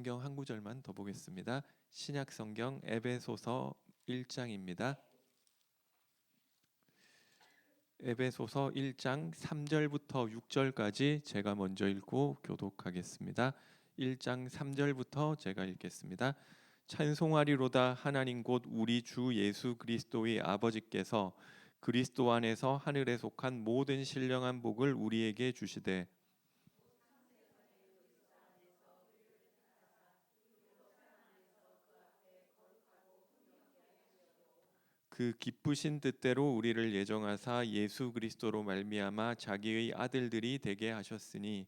성경 한 구절만 더 보겠습니다. 신약 성경 에베소서 1장입니다. 에베소서 1장 3절부터 6절까지 제가 먼저 읽고 교독하겠습니다. 1장 3절부터 제가 읽겠습니다. 찬송하리로다 하나님 곧 우리 주 예수 그리스도의 아버지께서 그리스도 안에서 하늘에 속한 모든 신령한 복을 우리에게 주시되 그 기쁘신 뜻대로 우리를 예정하사 예수 그리스도로 말미암아 자기의 아들들이 되게 하셨으니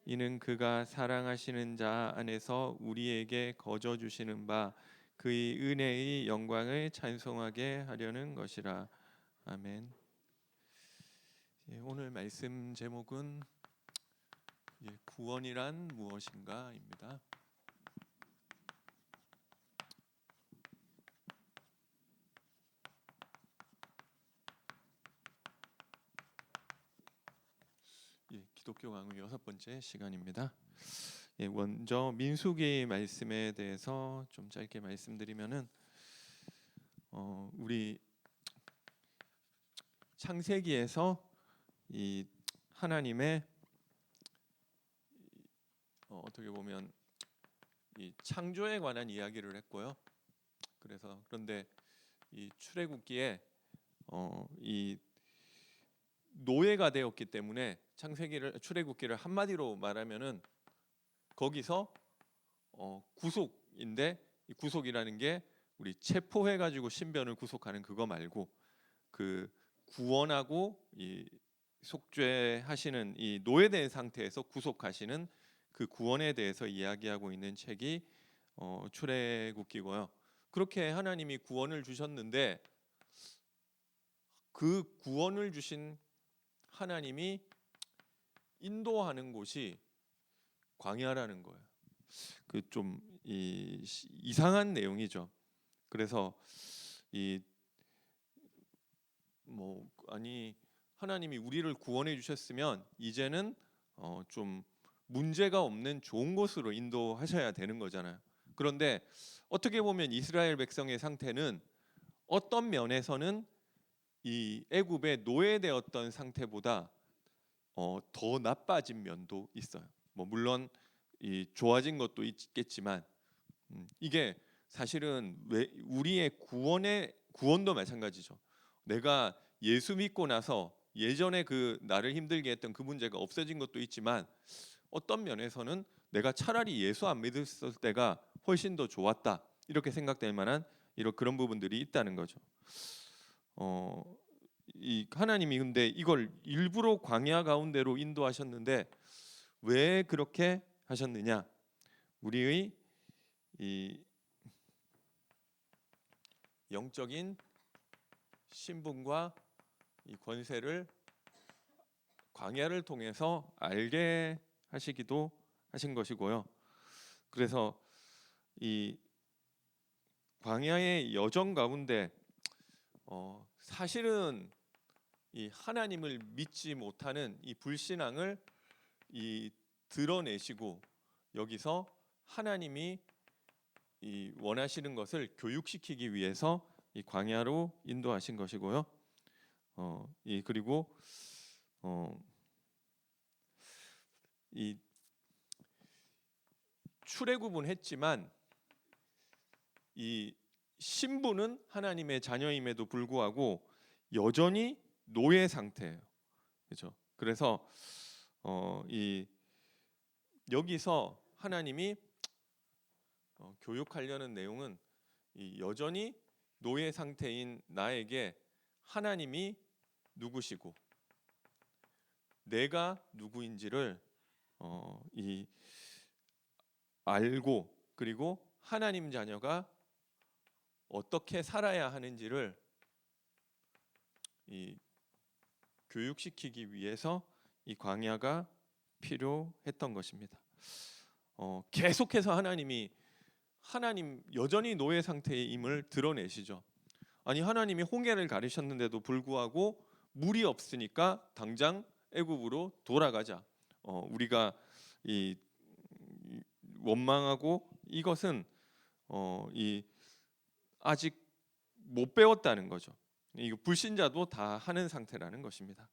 이는 그가 사랑하시는 자 안에서 우리에게 거저 주시는 바 그의 은혜의 영광을 찬송하게 하려는 것이라. 아멘. 오늘 말씀 제목은 구원이란 무엇인가입니다. 기독교 강의 6번째 시간입니다. 먼저 민수기 말씀에 대해서 좀 짧게 말씀드리면은 우리 창세기에서 이 하나님의 어떻게 보면 이 창조에 관한 이야기를 했고요. 그런데 이 출애굽기에 이 노예가 되었기 때문에 출애굽기를 한마디로 말하면은 거기서 구속인데 이 구속이라는 게 우리 체포해 가지고 신변을 구속하는 그거 말고 그 구원하고 이 속죄하시는 이 노예된 상태에서 구속하시는 그 구원에 대해서 이야기하고 있는 책이 출애굽기고요. 그렇게 하나님이 구원을 주셨는데 그 구원을 주신 하나님이 인도하는 곳이 광야라는 거예요. 그 좀 이상한 내용이죠. 그래서 하나님이 우리를 구원해 주셨으면 이제는 좀 문제가 없는 좋은 곳으로 인도하셔야 되는 거잖아요. 그런데 어떻게 보면 이스라엘 백성의 상태는 어떤 면에서는 이 애굽의 노예되었던 상태보다 더 나빠진 면도 있어요. 물론 좋아진 것도 있겠지만 이게 사실은 우리의 구원도 마찬가지죠. 내가 예수 믿고 나서 예전에 그 나를 힘들게 했던 그 문제가 없어진 것도 있지만 어떤 면에서는 내가 차라리 예수 안 믿었을 때가 훨씬 더 좋았다 이렇게 생각될 만한 그런 부분들이 있다는 거죠. 이 하나님이 근데 이걸 일부러 광야 가운데로 인도하셨는데 왜 그렇게 하셨느냐? 우리의 이 영적인 신분과 이 권세를 광야를 통해서 알게 하시기도 하신 것이고요. 그래서 이 광야의 여정 가운데 사실은 이 하나님을 믿지 못하는 이 불신앙을 드러내시고 여기서 하나님이 원하시는 것을 교육시키기 위해서 이 광야로 인도하신 것이고요. 그리고 이 출애굽은 했지만 이 신분은 하나님의 자녀임에도 불구하고 여전히 노예 상태예요. 그렇죠? 그래서 여기서 하나님이 교육하려는 내용은 여전히 노예 상태인 나에게 하나님이 누구시고 내가 누구인지를 알고 그리고 하나님 자녀가 어떻게 살아야 하는지를 교육시키기 위해서 이 광야가 필요했던 것입니다. 계속해서 하나님 여전히 노예 상태임을 드러내시죠. 아니 하나님이 홍해를 가르셨는데도 불구하고 물이 없으니까 당장 애굽으로 돌아가자. 원망하고 이것은 이 아직 못 배웠다는 거죠. 이 불신자도 다 하는 상태라는 것입니다.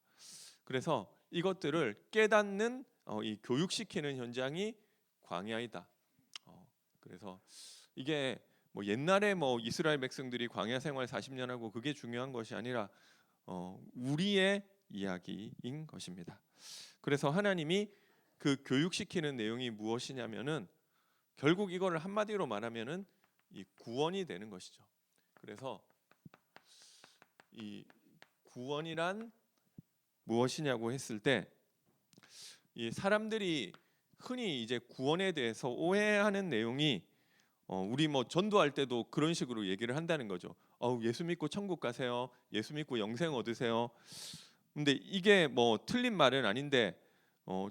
그래서 이것들을 깨닫는 이 교육시키는 현장이 광야이다. 그래서 이게 뭐 옛날에 뭐 이스라엘 백성들이 광야 생활 40년 하고 그게 중요한 것이 아니라 우리의 이야기인 것입니다. 그래서 하나님이 그 교육시키는 내용이 무엇이냐면은 결국 이거를 한마디로 말하면은 이 구원이 되는 것이죠. 그래서 이 구원이란 무엇이냐고 했을 때 이 사람들이 흔히 이제 구원에 대해서 오해하는 내용이 우리 뭐 전도할 때도 그런 식으로 얘기를 한다는 거죠. 예수 믿고 천국 가세요. 예수 믿고 영생 얻으세요. 근데 이게 뭐 틀린 말은 아닌데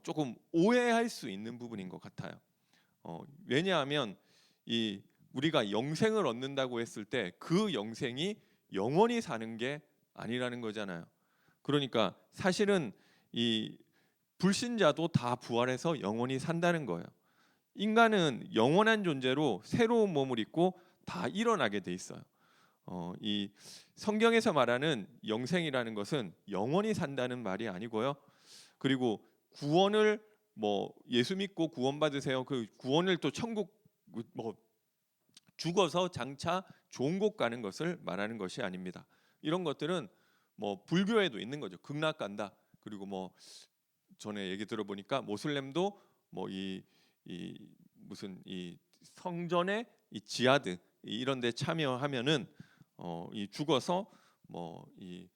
조금 오해할 수 있는 부분인 것 같아요. 왜냐하면 이 우리가 영생을 얻는다고 했을 때 그 영생이 영원히 사는 게 아니라는 거잖아요. 그러니까 사실은 이 불신자도 다 부활해서 영원히 산다는 거예요. 인간은 영원한 존재로 새로운 몸을 입고 다 일어나게 돼 있어요. 이 성경에서 말하는 영생이라는 것은 영원히 산다는 말이 아니고요. 그리고 구원을 뭐 예수 믿고 구원받으세요. 그 구원을 또 천국 뭐 죽어서 장차 좋은 곳 가는 것을 말하는 것이 아닙니다. 이런 것들은 뭐 불교에도 있는 거죠. 극락 간다. 그리고 뭐 전에 얘기 들어보니까 모슬렘도 뭐 이 무슨 이 성전의 이 지하드 이런 데 참여하면은 이 죽어서 뭐 이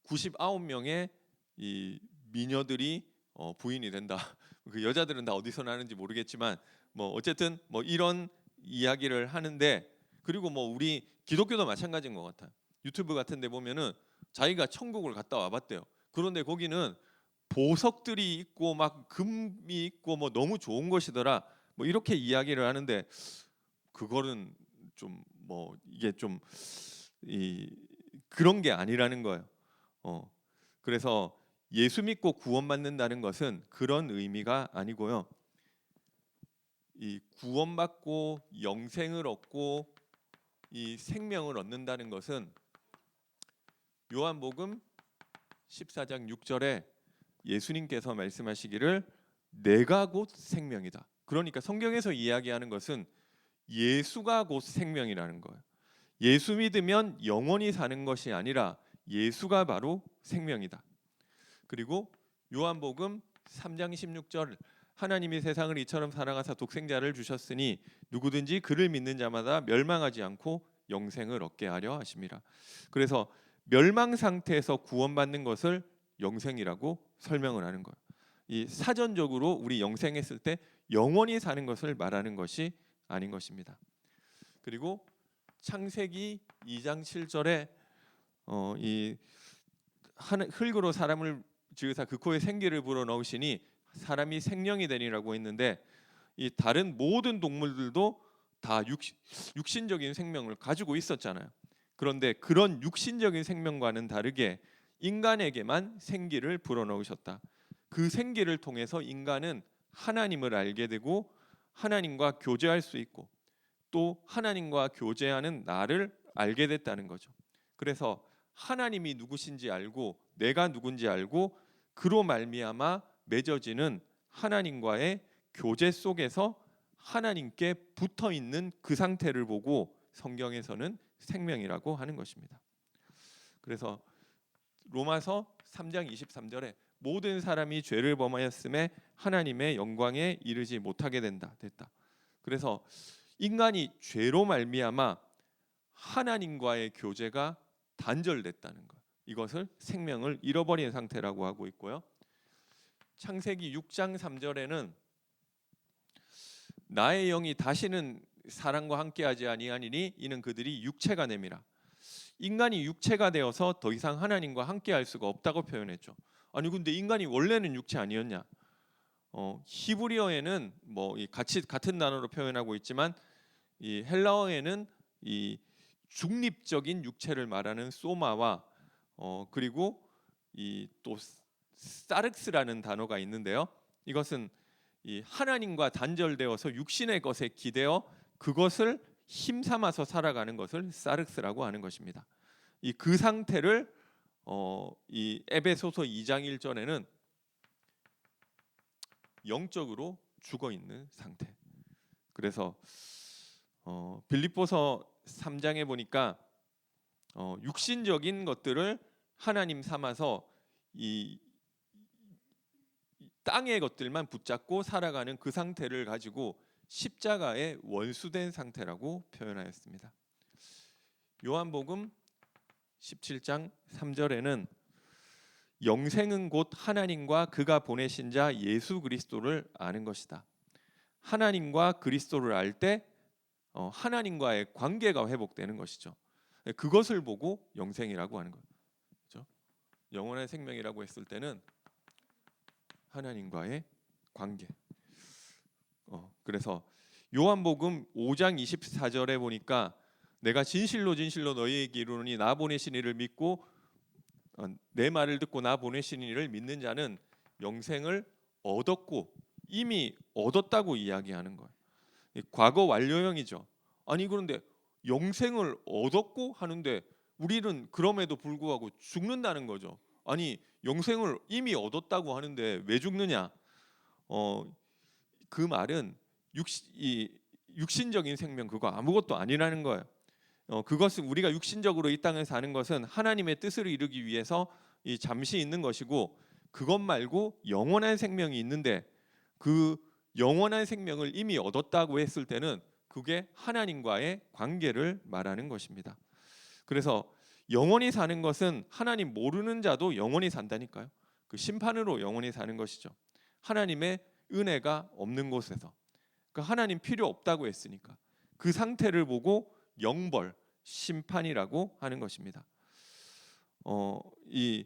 99명의 이 미녀들이 부인이 된다. 그 여자들은 다 어디서 나는지 모르겠지만 뭐 어쨌든 뭐 이런 이야기를 하는데 그리고 뭐 우리 기독교도 마찬가지인 것 같아요. 유튜브 같은 데 보면은 자기가 천국을 갔다 와봤대요. 그런데 거기는 보석들이 있고 막 금이 있고 뭐 너무 좋은 것이더라. 뭐 이렇게 이야기를 하는데 그거는 좀 뭐 이게 좀 이 그런 게 아니라는 거예요. 그래서 예수 믿고 구원받는다는 것은 그런 의미가 아니고요. 이 구원받고 영생을 얻고 이 생명을 얻는다는 것은 요한복음 14장 6절에 예수님께서 말씀하시기를 내가 곧 생명이다. 그러니까 성경에서 이야기하는 것은 예수가 곧 생명이라는 거예요. 예수 믿으면 영원히 사는 것이 아니라 예수가 바로 생명이다. 그리고 요한복음 3장 16절 하나님이 세상을 이처럼 사랑하사 독생자를 주셨으니 누구든지 그를 믿는 자마다 멸망하지 않고 영생을 얻게 하려 하심이라. 그래서 멸망 상태에서 구원받는 것을 영생이라고 설명을 하는 거예요. 이 사전적으로 우리 영생했을 때 영원히 사는 것을 말하는 것이 아닌 것입니다. 그리고 창세기 2장 7절에 이 흙으로 사람을 지으사 그 코에 생기를 불어넣으시니 사람이 생명이 되리라고 했는데 이 다른 모든 동물들도 다 육신적인 생명을 가지고 있었잖아요. 그런데 그런 육신적인 생명과는 다르게 인간에게만 생기를 불어넣으셨다. 그 생기를 통해서 인간은 하나님을 알게 되고 하나님과 교제할 수 있고 또 하나님과 교제하는 나를 알게 됐다는 거죠. 그래서 하나님이 누구신지 알고 내가 누군지 알고 그로 말미암아 맺어지는 하나님과의 교제 속에서 하나님께 붙어 있는 그 상태를 보고 성경에서는 생명이라고 하는 것입니다. 그래서 로마서 3장 23절에 모든 사람이 죄를 범하였음에 하나님의 영광에 이르지 못하게 됐다. 그래서 인간이 죄로 말미암아 하나님과의 교제가 단절됐다는 것. 이것을 생명을 잃어버린 상태라고 하고 있고요. 창세기 6장 3절에는 나의 영이 다시는 사람과 함께하지 아니하니니 이는 그들이 육체가 됨이라. 인간이 육체가 되어서 더 이상 하나님과 함께할 수가 없다고 표현했죠. 아니 근데 인간이 원래는 육체 아니었냐? 히브리어에는 뭐 같이 같은 단어로 표현하고 있지만 이 헬라어에는 이 중립적인 육체를 말하는 소마와 그리고 이 또 사르스라는 단어가 있는데요. 이것은 이 하나님과 단절되어서 육신의 것에 기대어 그것을 힘삼아서 살아가는 것을 사르스라고 하는 것입니다. 이 그 상태를 이 에베소서 2장 1절에는 영적으로 죽어 있는 상태. 그래서 빌립보서 3장에 보니까 육신적인 것들을 하나님 삼아서 이 땅의 것들만 붙잡고 살아가는 그 상태를 가지고 십자가의 원수된 상태라고 표현하였습니다. 요한복음 17장 3절에는 영생은 곧 하나님과 그가 보내신 자 예수 그리스도를 아는 것이다. 하나님과 그리스도를 알 때 하나님과의 관계가 회복되는 것이죠. 그것을 보고 영생이라고 하는 거죠. 그렇죠? 영원한 생명이라고 했을 때는 하나님과의 관계. 그래서 요한복음 5장 24절에 보니까 내가 진실로 진실로 너희에게 이르노니 나 보내신 이를 믿고 내 말을 듣고 나 보내신 이를 믿는 자는 영생을 얻었고 이미 얻었다고 이야기하는 거예요. 과거 완료형이죠. 아니 그런데 영생을 얻었고 하는데 우리는 그럼에도 불구하고 죽는다는 거죠. 아니 영생을 이미 얻었다고 하는데 왜 죽느냐? 그 말은 육신적인 생명 그거 아무것도 아니라는 거예요. 그것은 우리가 육신적으로 이 땅에 사는 것은 하나님의 뜻을 이루기 위해서 잠시 있는 것이고 그것 말고 영원한 생명이 있는데 그 영원한 생명을 이미 얻었다고 했을 때는 그게 하나님과의 관계를 말하는 것입니다. 그래서 영원히 사는 것은 하나님 모르는 자도 영원히 산다니까요. 그 심판으로 영원히 사는 것이죠. 하나님의 은혜가 없는 곳에서 그 하나님 필요 없다고 했으니까 그 상태를 보고 영벌, 심판이라고 하는 것입니다. 이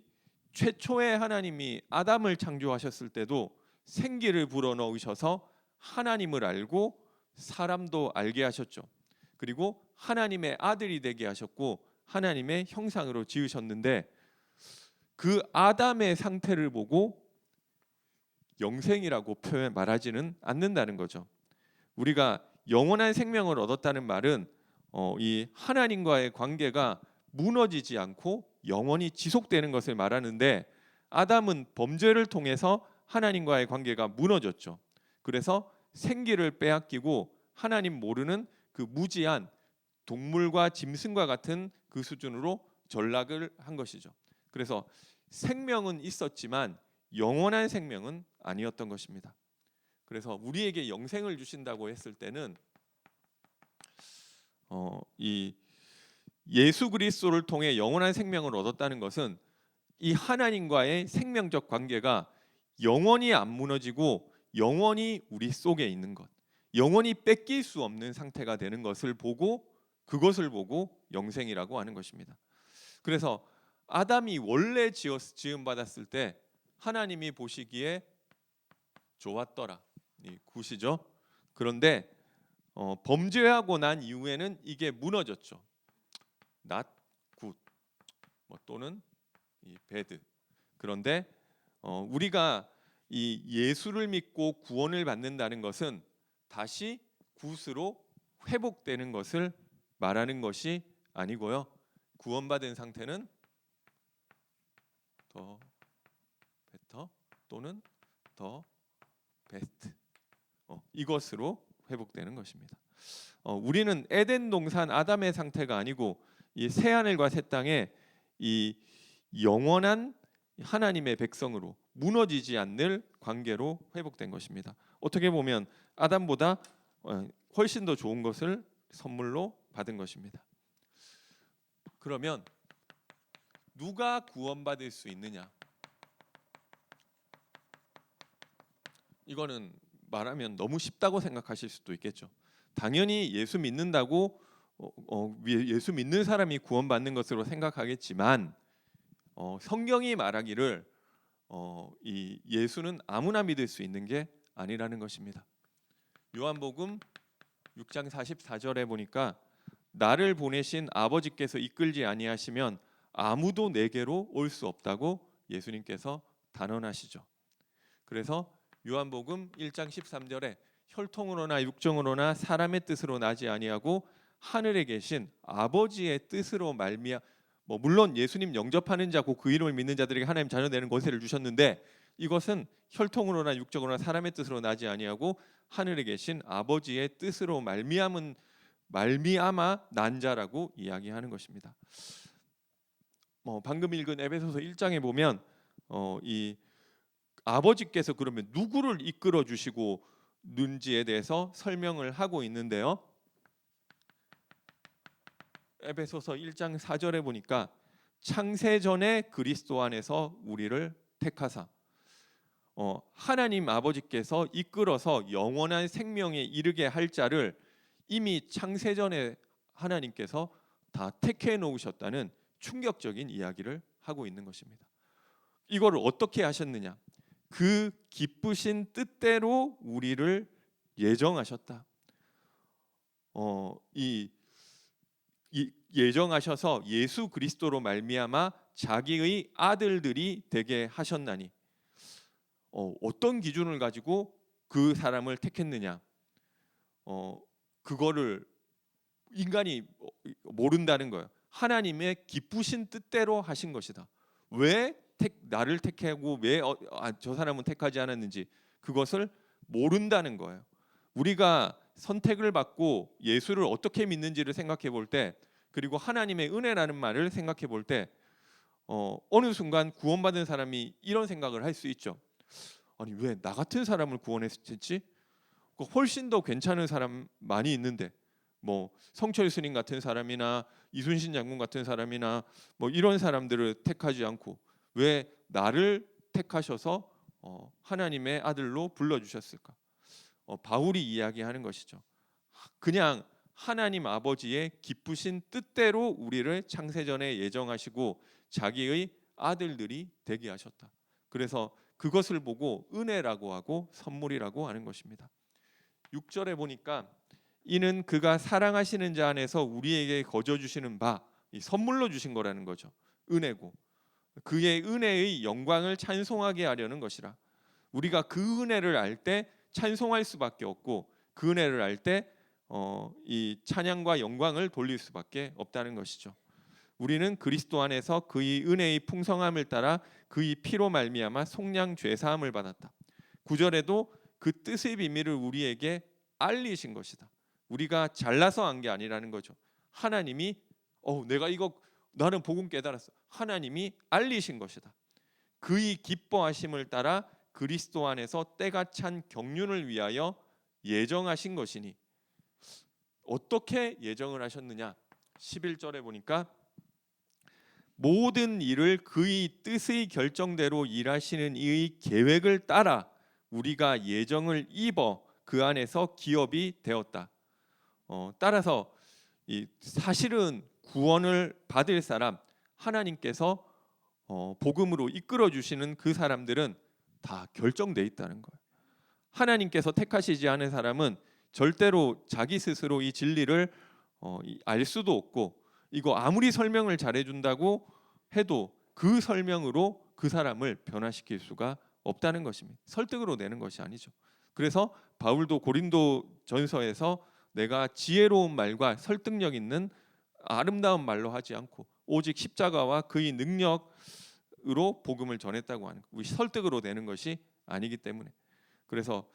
최초의 하나님이 아담을 창조하셨을 때도 생기를 불어넣으셔서 하나님을 알고 사람도 알게 하셨죠. 그리고 하나님의 아들이 되게 하셨고 하나님의 형상으로 지으셨는데 그 아담의 상태를 보고 영생이라고 말하지는 않는다는 거죠. 우리가 영원한 생명을 얻었다는 말은 이 하나님과의 관계가 무너지지 않고 영원히 지속되는 것을 말하는데 아담은 범죄를 통해서 하나님과의 관계가 무너졌죠. 그래서 생기를 빼앗기고 하나님 모르는 그 무지한 동물과 짐승과 같은 그 수준으로 전락을 한 것이죠. 그래서 생명은 있었지만 영원한 생명은 아니었던 것입니다. 그래서 우리에게 영생을 주신다고 했을 때는 이 예수 그리스도를 통해 영원한 생명을 얻었다는 것은 이 하나님과의 생명적 관계가 영원히 안 무너지고 영원히 우리 속에 있는 것, 영원히 뺏길 수 없는 상태가 되는 것을 보고 그것을 보고 영생이라고 하는 것입니다. 그래서 아담이 원래 지음 받았을 때 하나님이 보시기에 좋았더라. 굿이죠. 그런데 범죄하고 난 이후에는 이게 무너졌죠. not good 또는 bad. 그런데 우리가 이 예수를 믿고 구원을 받는다는 것은 다시 굿으로 회복되는 것을 말하는 것이 아니고요. 구원받은 상태는 더 better 또는 더 best 이것으로 회복되는 것입니다. 우리는 에덴 동산 아담의 상태가 아니고 이 새 하늘과 새 땅에 이 영원한 하나님의 백성으로 무너지지 않는 관계로 회복된 것입니다. 어떻게 보면 아담보다 훨씬 더 좋은 것을 선물로 받은 것입니다. 그러면 누가 구원받을 수 있느냐? 이거는 말하면 너무 쉽다고 생각하실 수도 있겠죠. 당연히 예수 믿는다고 예수 믿는 사람이 구원받는 것으로 생각하겠지만 성경이 말하기를 이 예수는 아무나 믿을 수 있는 게 아니라는 것입니다. 요한복음 6장 44절에 보니까 나를 보내신 아버지께서 이끌지 아니하시면 아무도 내게로 올 수 없다고 예수님께서 단언하시죠. 그래서 요한복음 1장 13절에 혈통으로나 육정으로나 사람의 뜻으로 나지 아니하고 하늘에 계신 아버지의 뜻으로 말미암아, 물론 예수님 영접하는 자고 그 이름을 믿는 자들에게 하나님 자녀 되는 권세를 주셨는데, 이것은 혈통으로나 육정으로나 사람의 뜻으로 나지 아니하고 하늘에 계신 아버지의 뜻으로 말미암아 난 자라고 이야기하는 것입니다. 방금 읽은 에베소서 1장에 보면 이 아버지께서 그러면 누구를 이끌어 주시고 는지에 대해서 설명을 하고 있는데요. 에베소서 1장 4절에 보니까 창세 전에 그리스도 안에서 우리를 택하사, 하나님 아버지께서 이끌어서 영원한 생명에 이르게 할 자를 이미 창세 전에 하나님께서 다 택해 놓으셨다는 충격적인 이야기를 하고 있는 것입니다. 이거를 어떻게 하셨느냐? 그 기쁘신 뜻대로 우리를 예정하셨다. 예정하셔서 예수 그리스도로 말미암아 자기의 아들들이 되게 하셨나니, 어떤 기준을 가지고 그 사람을 택했느냐? 그거를 인간이 모른다는 거예요. 하나님의 기쁘신 뜻대로 하신 것이다. 왜 나를 택하고 왜 저 사람은 택하지 않았는지 그것을 모른다는 거예요. 우리가 선택을 받고 예수를 어떻게 믿는지를 생각해 볼 때, 그리고 하나님의 은혜라는 말을 생각해 볼 때, 어느 순간 구원받은 사람이 이런 생각을 할 수 있죠. 아니, 왜 나 같은 사람을 구원했지? 훨씬 더 괜찮은 사람 많이 있는데, 성철 스님 같은 사람이나 이순신 장군 같은 사람이나 이런 사람들을 택하지 않고 왜 나를 택하셔서 하나님의 아들로 불러주셨을까? 바울이 이야기하는 것이죠. 그냥 하나님 아버지의 기쁘신 뜻대로 우리를 창세전에 예정하시고 자기의 아들들이 되게 하셨다. 그래서 그것을 보고 은혜라고 하고 선물이라고 하는 것입니다. 6절에 보니까 이는 그가 사랑하시는 자 안에서 우리에게 거저 주시는 바, 이 선물로 주신 거라는 거죠. 은혜고 그의 은혜의 영광을 찬송하게 하려는 것이라. 우리가 그 은혜를 알 때 찬송할 수밖에 없고, 그 은혜를 알 때 이 찬양과 영광을 돌릴 수밖에 없다는 것이죠. 우리는 그리스도 안에서 그의 은혜의 풍성함을 따라 그의 피로 말미암아 속량 죄 사함을 받았다. 9절에도 그 뜻의 비밀을 우리에게 알리신 것이다. 우리가 잘나서 한 게 아니라는 거죠. 하나님이 내가 이거 나는 복음 깨달았어. 하나님이 알리신 것이다. 그의 기뻐하심을 따라 그리스도 안에서 때가 찬 경륜을 위하여 예정하신 것이니. 어떻게 예정을 하셨느냐? 11절에 보니까 모든 일을 그의 뜻의 결정대로 일하시는 이의 계획을 따라 우리가 예정을 입어 그 안에서 기업이 되었다. 따라서 사실은 구원을 받을 사람, 하나님께서 복음으로 이끌어 주시는 그 사람들은 다 결정돼 있다는 거예요. 하나님께서 택하시지 않은 사람은 절대로 자기 스스로 이 진리를 알 수도 없고, 이거 아무리 설명을 잘해준다고 해도 그 설명으로 그 사람을 변화시킬 수가 없다는 것입니다. 설득으로 내는 것이 아니죠. 그래서 바울도 고린도 전서에서 내가 지혜로운 말과 설득력 있는 아름다운 말로 하지 않고 오직 십자가와 그의 능력으로 복음을 전했다고 하는, 우리 설득으로 되는 것이 아니기 때문에. 그래서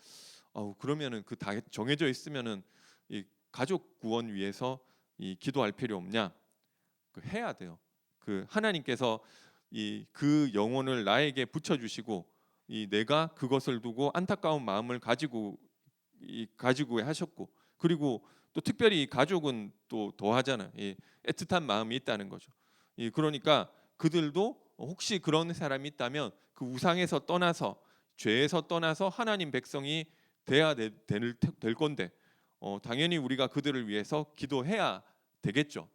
그러면은 그 다 정해져 있으면은 이 가족 구원 위해서 이 기도할 필요 없냐? 해야 돼요. 그 하나님께서 그 영혼을 나에게 붙여 주시고 내가 그것을 두고 안타까운 마음을 가지고 하셨고, 그리고 또 특별히 가족은 또 더하잖아요. 애틋한 마음이 있다는 거죠. 그러니까 그들도 혹시 그런 사람이 있다면 그 우상에서 떠나서 죄에서 떠나서 하나님 백성이 돼야 될 건데, 당연히 우리가 그들을 위해서 기도해야 되겠죠.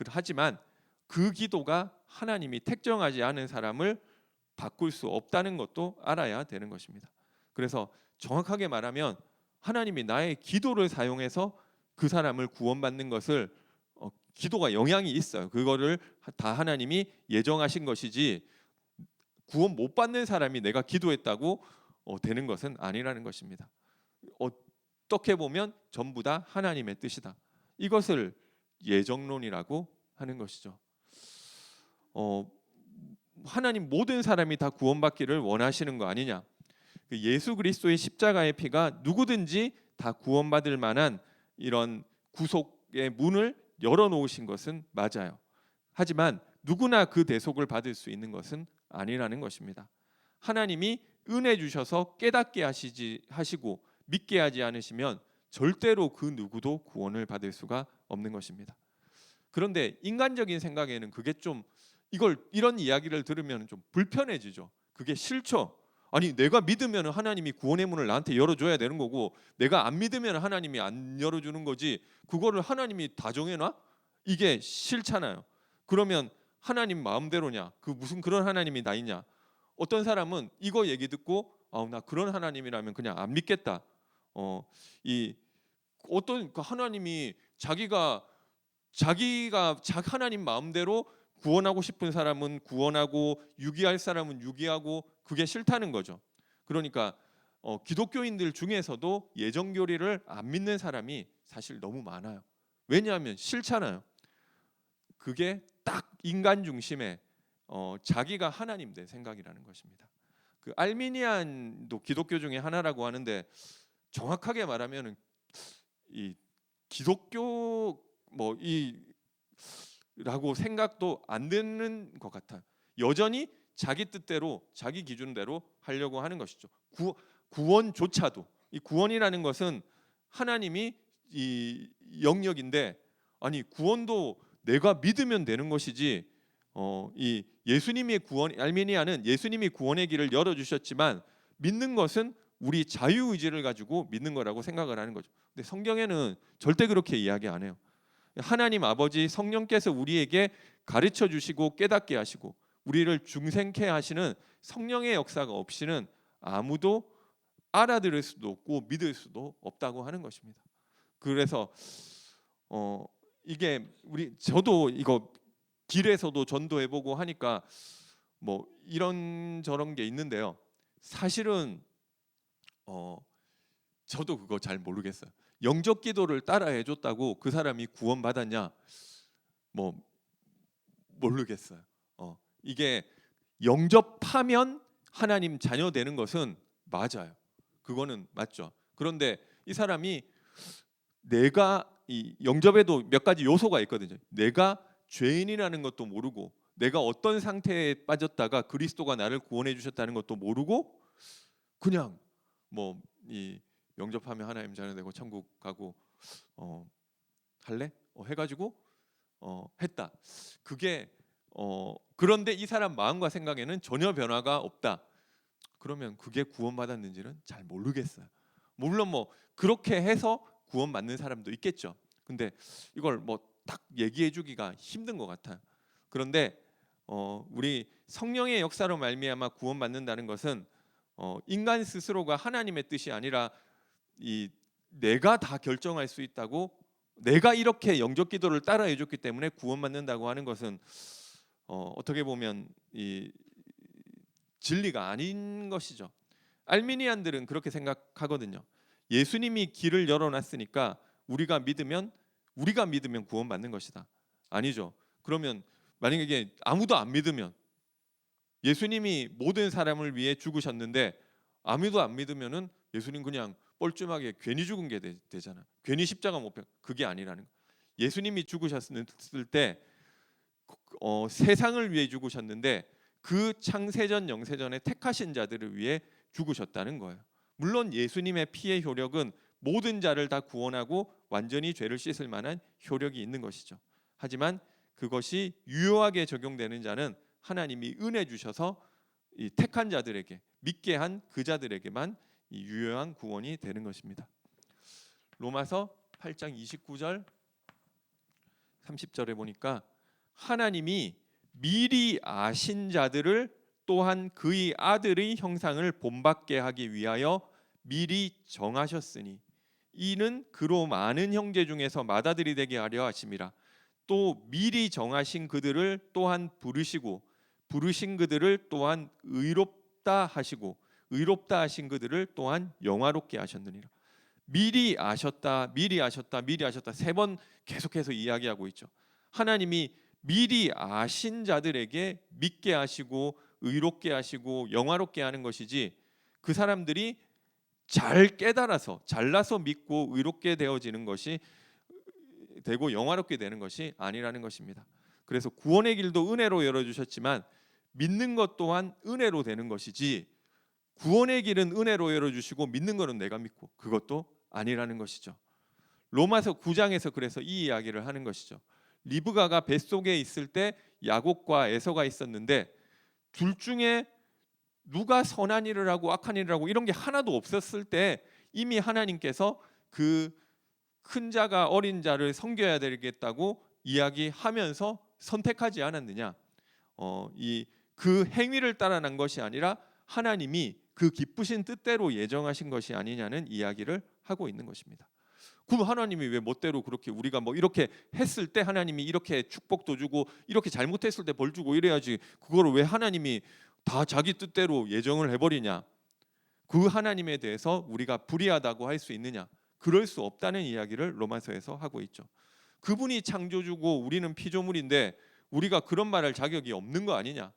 하지만 그 기도가 하나님이 택정하지 않은 사람을 바꿀 수 없다는 것도 알아야 되는 것입니다. 그래서 정확하게 말하면 하나님이 나의 기도를 사용해서 그 사람을 구원받는 것을, 기도가 영향이 있어요. 그거를 다 하나님이 예정하신 것이지, 구원 못 받는 사람이 내가 기도했다고 되는 것은 아니라는 것입니다. 어떻게 보면 전부 다 하나님의 뜻이다. 이것을 예정론이라고 하는 것이죠. 하나님 모든 사람이 다 구원받기를 원하시는 거 아니냐? 예수 그리스도의 십자가의 피가 누구든지 다 구원받을 만한 이런 구속의 문을 열어놓으신 것은 맞아요. 하지만 누구나 그 대속을 받을 수 있는 것은 아니라는 것입니다. 하나님이 은혜 주셔서 깨닫게 하시고 믿게 하지 않으시면 절대로 그 누구도 구원을 받을 수가 없는 것입니다. 그런데 인간적인 생각에는 그게 좀 이런 이야기를 들으면 좀 불편해지죠. 그게 싫죠. 아니 내가 믿으면 하나님이 구원의 문을 나한테 열어줘야 되는 거고 내가 안 믿으면 하나님이 안 열어주는 거지 그거를 하나님이 다 정해놔? 이게 싫잖아요. 그러면 하나님 마음대로냐? 그 무슨 그런 하나님이 다 있냐? 어떤 사람은 이거 얘기 듣고 나 그런 하나님이라면 그냥 안 믿겠다. 이 어떤 그 하나님이 자기가 하나님 마음대로 구원하고 싶은 사람은 구원하고 유기할 사람은 유기하고 그게 싫다는 거죠. 그러니까 기독교인들 중에서도 예정교리를 안 믿는 사람이 사실 너무 많아요. 왜냐하면 싫잖아요. 그게 딱 인간 중심의 자기가 하나님 된 생각이라는 것입니다. 그 알미니안도 기독교 중에 하나라고 하는데 정확하게 말하면 이 기독교 라고 생각도 안 되는 것 같아요. 여전히 자기 뜻대로 자기 기준대로 하려고 하는 것이죠. 구원조차도 이 구원이라는 것은 하나님이 이 영역인데 아니 구원도 내가 믿으면 되는 것이지 이 예수님의 구원 알메니아는 예수님이 구원의 길을 열어주셨지만 믿는 것은 우리 자유의지를 가지고 믿는 거라고 생각을 하는 거죠. 근데 성경에는 절대 그렇게 이야기 안 해요. 하나님 아버지 성령께서 우리에게 가르쳐 주시고 깨닫게 하시고 우리를 중생케 하시는 성령의 역사가 없이는 아무도 알아들을 수도 없고 믿을 수도 없다고 하는 것입니다. 그래서 이게 저도 이거 길에서도 전도해보고 하니까 뭐 이런 저런 게 있는데요. 사실은 저도 그거 잘 모르겠어요. 영접 기도를 따라 해줬다고 그 사람이 구원받았냐? 뭐 모르겠어요. 이게 영접하면 하나님 자녀 되는 것은 맞아요. 그거는 맞죠. 그런데 이 사람이 내가 이 영접에도 몇 가지 요소가 있거든요. 내가 죄인이라는 것도 모르고 내가 어떤 상태에 빠졌다가 그리스도가 나를 구원해 주셨다는 것도 모르고 그냥 뭐 이 영접하면 하나님 자녀 되고 천국 가고 할래? 해가지고 했다. 그게 그런데 이 사람 마음과 생각에는 전혀 변화가 없다. 그러면 그게 구원받았는지는 잘 모르겠어요. 물론 뭐 그렇게 해서 구원받는 사람도 있겠죠. 근데 이걸 뭐 딱 얘기해주기가 힘든 것 같아요. 그런데 우리 성령의 역사로 말미암아 구원받는다는 것은 인간 스스로가 하나님의 뜻이 아니라 이 내가 다 결정할 수 있다고 내가 이렇게 영접 기도를 따라 해줬기 때문에 구원받는다고 하는 것은 어떻게 보면 이 진리가 아닌 것이죠. 알미니안들은 그렇게 생각하거든요. 예수님이 길을 열어놨으니까 우리가 믿으면 구원받는 것이다. 아니죠. 그러면 만약에 아무도 안 믿으면 예수님이 모든 사람을 위해 죽으셨는데 아무도 안 믿으면은 예수님 그냥 뻘쭘하게 괜히 죽은 게 되잖아. 괜히 십자가 못 펴. 그게 아니라는 거. 예수님이 죽으셨을 때 세상을 위해 죽으셨는데 그 창세전 영세전에 택하신 자들을 위해 죽으셨다는 거예요. 물론 예수님의 피의 효력은 모든 자를 다 구원하고 완전히 죄를 씻을 만한 효력이 있는 것이죠. 하지만 그것이 유효하게 적용되는 자는 하나님이 은혜 주셔서 이 택한 자들에게 믿게 한 그 자들에게만 이 유효한 구원이 되는 것입니다. 로마서 8장 29절 30절에 보니까 하나님이 미리 아신 자들을 또한 그의 아들의 형상을 본받게 하기 위하여 미리 정하셨으니 이는 그로 많은 형제 중에서 맏아들이 되게 하려 하심이라. 또 미리 정하신 그들을 또한 부르시고 부르신 그들을 또한 의롭다 하시고 의롭다 하신 그들을 또한 영화롭게 하셨느니라. 미리 아셨다, 미리 아셨다, 미리 아셨다 3번 계속해서 이야기하고 있죠. 하나님이 미리 아신 자들에게 믿게 하시고 의롭게 하시고 영화롭게 하는 것이지, 그 사람들이 잘 깨달아서 잘나서 믿고 의롭게 되어지는 것이 되고 영화롭게 되는 것이 아니라는 것입니다. 그래서 구원의 길도 은혜로 열어주셨지만 믿는 것 또한 은혜로 되는 것이지, 구원의 길은 은혜로 열어주시고 믿는 것은 내가 믿고 그것도 아니라는 것이죠. 로마서 9장에서 그래서 이 이야기를 하는 것이죠. 리브가가 뱃속에 있을 때 야곱과 에서가 있었는데 둘 중에 누가 선한 일을 하고 악한 일을 하고 이런 게 하나도 없었을 때 이미 하나님께서 그 큰 자가 어린 자를 섬겨야 되겠다고 이야기하면서 선택하지 않았느냐? 이 그 행위를 따라 난 것이 아니라 하나님이 그 기쁘신 뜻대로 예정하신 것이 아니냐는 이야기를 하고 있는 것입니다. 그럼 하나님이 왜 멋대로 그렇게 우리가 뭐 이렇게 했을 때 하나님이 이렇게 축복도 주고 이렇게 잘못했을 때 벌 주고 이래야지, 그거를 왜 하나님이 다 자기 뜻대로 예정을 해버리냐? 그 하나님에 대해서 우리가 불의하다고 할 수 있느냐? 그럴 수 없다는 이야기를 로마서에서 하고 있죠. 그분이 창조주고 우리는 피조물인데 우리가 그런 말할 자격이 없는 거 아니냐?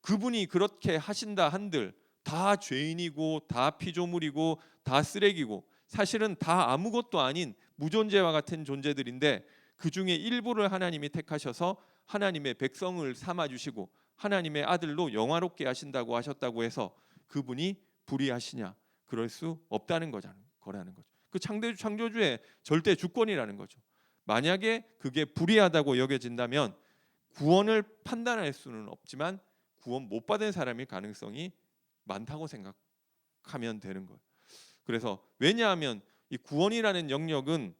그분이 그렇게 하신다 한들 다 죄인이고 다 피조물이고 다 쓰레기고 사실은 다 아무것도 아닌 무존재와 같은 존재들인데 그 중에 일부를 하나님이 택하셔서 하나님의 백성을 삼아 주시고 하나님의 아들로 영화롭게 하신다고 하셨다고 해서 그분이 불의하시냐? 그럴 수 없다는 거라는 거죠. 그 창조주의 절대 주권이라는 거죠. 만약에 그게 불의하다고 여겨진다면 구원을 판단할 수는 없지만 구원 못 받은 사람일 가능성이 많다고 생각하면 되는 거예요. 그래서 왜냐하면 이 구원이라는 영역은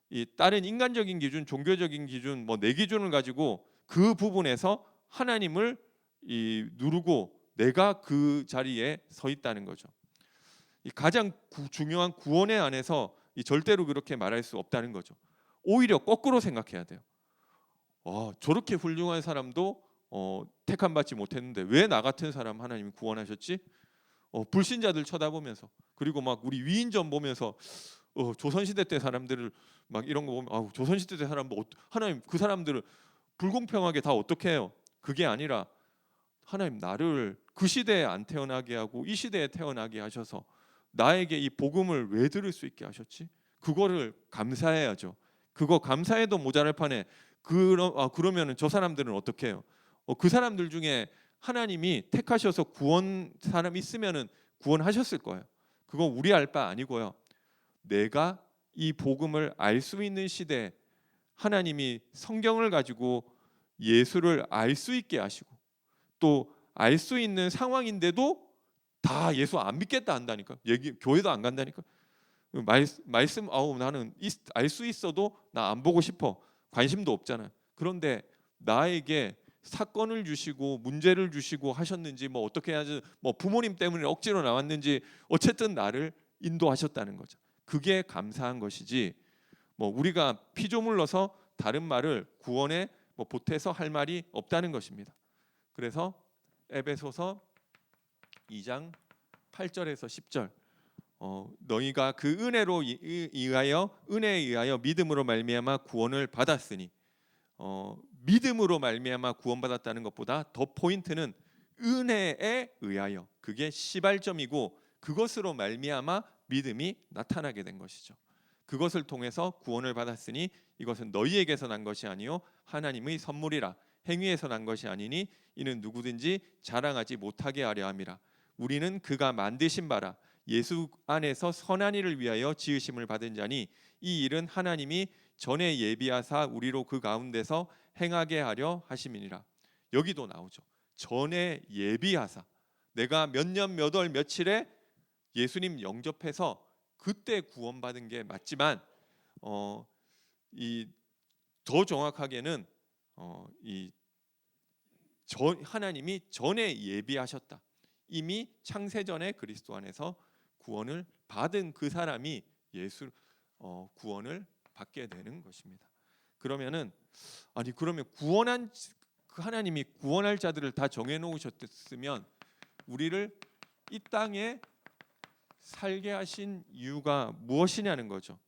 이 다른 인간적인 기준, 종교적인 기준, 뭐 내 기준을 가지고 그 부분에서 하나님을 누르고 내가 그 자리에 서 있다는 거죠. 이 가장 중요한 구원에 안에서 절대로 그렇게 말할 수 없다는 거죠. 오히려 거꾸로 생각해야 돼요. 저렇게 훌륭한 사람도 택함 받지 못했는데 왜 나 같은 사람 하나님이 구원하셨지? 불신자들 쳐다보면서, 그리고 막 우리 위인전 보면서 조선시대 때 사람들을 막 이런 거 보면 조선시대 때 사람 하나님 그 사람들을 불공평하게 다 어떻게 해요? 그게 아니라 하나님 나를 그 시대에 안 태어나게 하고 이 시대에 태어나게 하셔서 나에게 이 복음을 왜 들을 수 있게 하셨지? 그거를 감사해야죠. 그거 감사해도 모자랄 판에 그러면은 저 사람들은 어떻게 해요? 그 사람들 중에 하나님이 택하셔서 구원 사람 있으면은 구원하셨을 거예요. 그건 우리 알 바 아니고요. 내가 이 복음을 알 수 있는 시대에 하나님이 성경을 가지고 예수를 알 수 있게 하시고 또 알 수 있는 상황인데도 다 예수 안 믿겠다 한다니까. 교회도 안 간다니까. 말씀 나는 알 수 있어도 나 안 보고 싶어. 관심도 없잖아. 그런데 나에게 사건을 주시고 문제를 주시고 하셨는지 뭐 어떻게 하지 뭐 부모님 때문에 억지로 나왔는지 어쨌든 나를 인도하셨다는 거죠. 그게 감사한 것이지 뭐 우리가 피조물로서 다른 말을 구원에 뭐 보태서 할 말이 없다는 것입니다. 그래서 에베소서 2장 8절에서 10절 너희가 그 은혜로 은혜에 의하여 믿음으로 말미암아 구원을 받았으니 믿음으로 말미암아 구원받았다는 것보다 더 포인트는 은혜에 의하여, 그게 시발점이고 그것으로 말미암아 믿음이 나타나게 된 것이죠. 그것을 통해서 구원을 받았으니 이것은 너희에게서 난 것이 아니요 하나님의 선물이라. 행위에서 난 것이 아니니 이는 누구든지 자랑하지 못하게 하려 함이라. 우리는 그가 만드신 바라 예수 안에서 선한 일을 위하여 지으심을 받은 자니 이 일은 하나님이 전에 예비하사 우리로 그 가운데서 행하게 하려 하심이니라. 여기도 나오죠. 전에 예비하사, 내가 몇 년 몇 월 며칠에 예수님 영접해서 그때 구원받은 게 맞지만 이 더 정확하게는 하나님이 전에 예비하셨다. 이미 창세전에 그리스도 안에서 구원을 받은 그 사람이 구원을 받게 되는 것입니다. 그러면 그 하나님이 구원할 자들을 다 정해 놓으셨으면 우리를 이 땅에 살게 하신 이유가 무엇이냐는 거죠.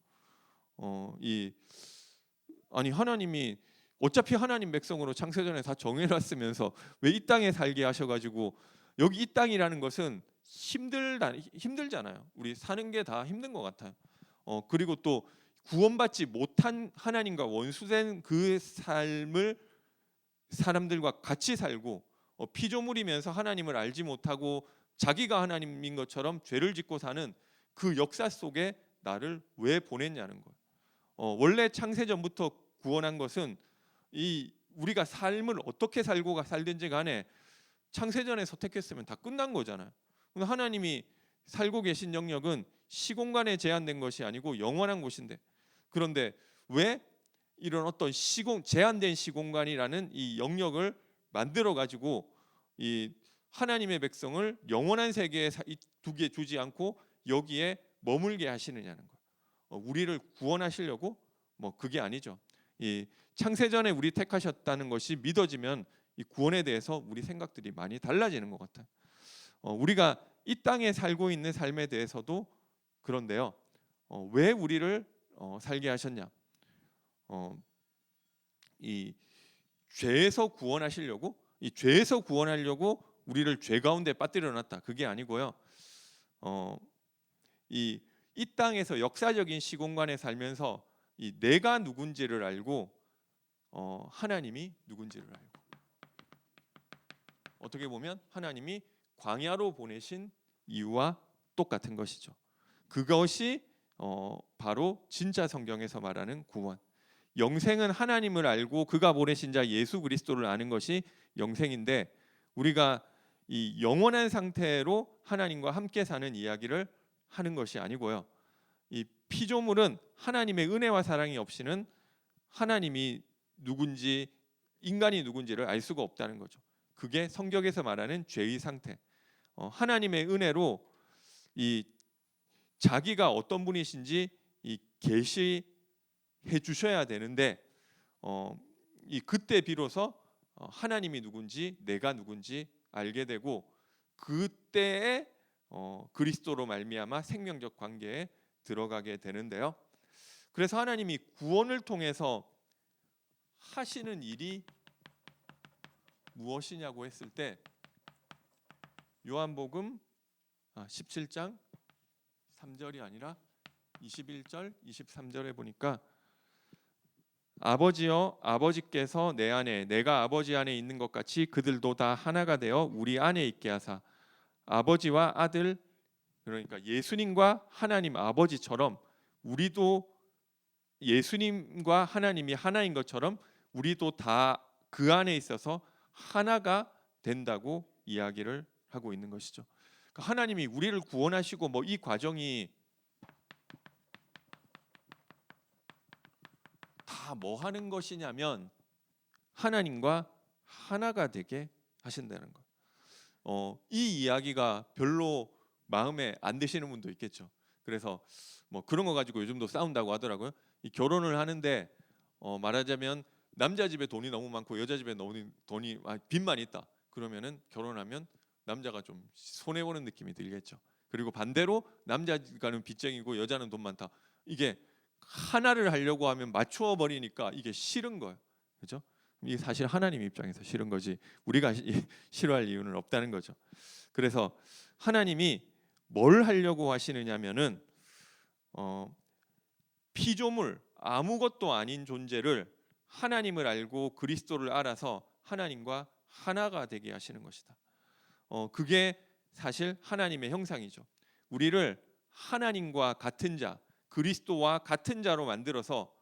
아니 하나님이 어차피 하나님 백성으로 창세전에 다 정해놨으면서 왜 이 땅에 살게 하셔가지고, 여기 이 땅이라는 것은 힘들잖아요. 우리 사는 게 다 힘든 것 같아요. 그리고 또 구원받지 못한 하나님과 원수된 그 삶을 사람들과 같이 살고, 피조물이면서 하나님을 알지 못하고 자기가 하나님인 것처럼 죄를 짓고 사는 그 역사 속에 나를 왜 보냈냐는 거예요. 원래 창세전부터 구원한 것은 이 우리가 삶을 어떻게 살고 살든지 간에 창세전에 선택했으면 다 끝난 거잖아요. 근데 하나님이 살고 계신 영역은 시공간에 제한된 것이 아니고 영원한 곳인데, 그런데 왜 이런 어떤 제한된 시공간이라는 이 영역을 만들어 가지고 이 하나님의 백성을 영원한 세계에 두게 두지 않고 여기에 머물게 하시느냐는 거예요. 우리를 구원하시려고 뭐 그게 아니죠. 이 창세전에 우리 택하셨다는 것이 믿어지면 이 구원에 대해서 우리 생각들이 많이 달라지는 것 같아요. 우리가 이 땅에 살고 있는 삶에 대해서도 그런데요. 왜 우리를 살게 하셨냐? 이 죄에서 구원하시려고, 이 죄에서 구원하려고 우리를 죄 가운데 빠뜨려 놨다. 그게 아니고요. 이 땅에서 역사적인 시공간에 살면서 이 내가 누군지를 알고 하나님이 누군지를 알고, 어떻게 보면 하나님이 광야로 보내신 이유와 똑같은 것이죠. 그것이 바로 진짜 성경에서 말하는 구원. 영생은 하나님을 알고 그가 보내신 자 예수 그리스도를 아는 것이 영생인데, 우리가 이 영원한 상태로 하나님과 함께 사는 이야기를 하는 것이 아니고요. 이 피조물은 하나님의 은혜와 사랑이 없이는 하나님이 누군지, 인간이 누군지를 알 수가 없다는 거죠. 그게 성경에서 말하는 죄의 상태. 하나님의 은혜로 이 자기가 어떤 분이신지 이 계시해 주셔야 되는데, 이 그때 비로소 하나님이 누군지 내가 누군지 알게 되고, 그때에 그리스도로 말미암아 생명적 관계에 들어가게 되는데요. 그래서 하나님이 구원을 통해서 하시는 일이 무엇이냐고 했을 때, 요한복음 17장 3절이 아니라 21절 23절에 보니까, 아버지여, 아버지께서 내 안에 내가 아버지 안에 있는 것 같이 그들도 다 하나가 되어 우리 안에 있게 하사, 아버지와 아들, 그러니까 예수님과 하나님 아버지처럼 우리도 예수님과 하나님이 하나인 것처럼 우리도 다 그 안에 있어서 하나가 된다고 이야기를 하고 있는 것이죠. 그러니까 하나님이 우리를 구원하시고 뭐 이 과정이 다 뭐 하는 것이냐면 하나님과 하나가 되게 하신다는 것. 이 이야기가 별로 마음에 안 드시는 분도 있겠죠. 그래서 뭐 그런 거 가지고 요즘도 싸운다고 하더라고요. 이 결혼을 하는데 말하자면 남자 집에 돈이 너무 많고 여자 집에 돈이 빚만 있다. 그러면은 결혼하면 남자가 좀 손해 보는 느낌이 들겠죠. 그리고 반대로 남자가는 빚쟁이고 여자는 돈 많다. 이게 하나를 하려고 하면 맞추어 버리니까 이게 싫은 거예요. 그렇죠? 이게 사실 하나님 입장에서 싫은 거지 우리가 싫어할 이유는 없다는 거죠. 그래서 하나님이 뭘 하려고 하시느냐면은 피조물 아무것도 아닌 존재를 하나님을 알고 그리스도를 알아서 하나님과 하나가 되게 하시는 것이다. 그게 사실 하나님의 형상이죠. 우리를 하나님과 같은 자, 그리스도와 같은 자로 만들어서